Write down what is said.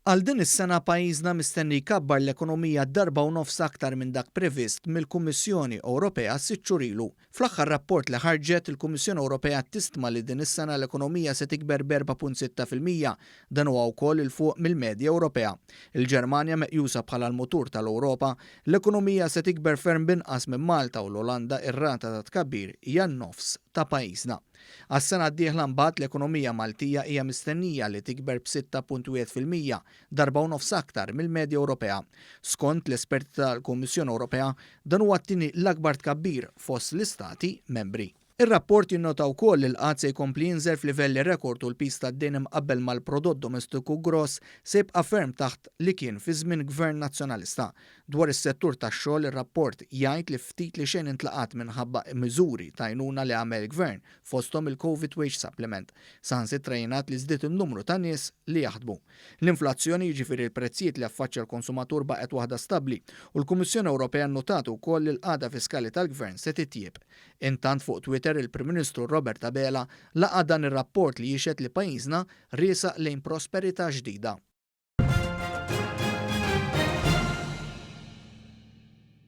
Għal din is-sena pajjiżna mistenni jkabbar l-ekonomija darba u nofs aktar minn dak previst mill-Kummissjoni Ewropea sitt xhur ilu. Fl-aħħar rapport li ħarġet il-Kummissjoni Ewropea tistima li din is-sena l-ekonomija se tikber b'4.6%, dan huwa wkoll il fuq mill-medja Ewropea. Il-Ġermanja meqjusa bħala l-mutur tal-Ewropa, l-ekonomija se tikber ferm binqas minn Malta u l-Olanda ir-rata ta' tkabbir hija n-nofs ta' pajjiżna. Għas-sena d-dieħla mbagħad l-ekonomija Maltija hija mistennija li tikber b'6.1%, darba u nofs aktar mill-medja Ewropea. Skont l-esperti tal-Kummissjoni Ewropea, dan huwa t-tieni l-akbar tkabbir fost l-istati membri. Ir-rapport jinnota wkoll li l-qatt se jkompli jinżel f'livelli rekord u l-pis tad-dejn imqabbel mal-prodott domestiku gross se jibqa' ferm taħt li kien fi żmien gvern nazzjonalista. Dwar is-settur tax-xogħol ir-rapport jgħid li ftit li xejn intlaqat minħabba miżuri ta' għajnuna li għamel gvern fosthom il-Covid Wage Supplement. Saħansitra jingħad li żdied in-numru ta' nies li jaħdmu. L-inflazzjoni jiġifieri l-prezzijiet li affaċċja l-konsumatur baqgħet waħda stabbli u l-Kummissjoni Ewropea nnotatu wkoll li l-qagħda fiskali tal-gvern se titjieb. Intant fuq Twitter il-Prim Ministru Robert Abela laqa dan ir-rapport li jixed li pajjiżna riesaq lejn prosperità ġdida.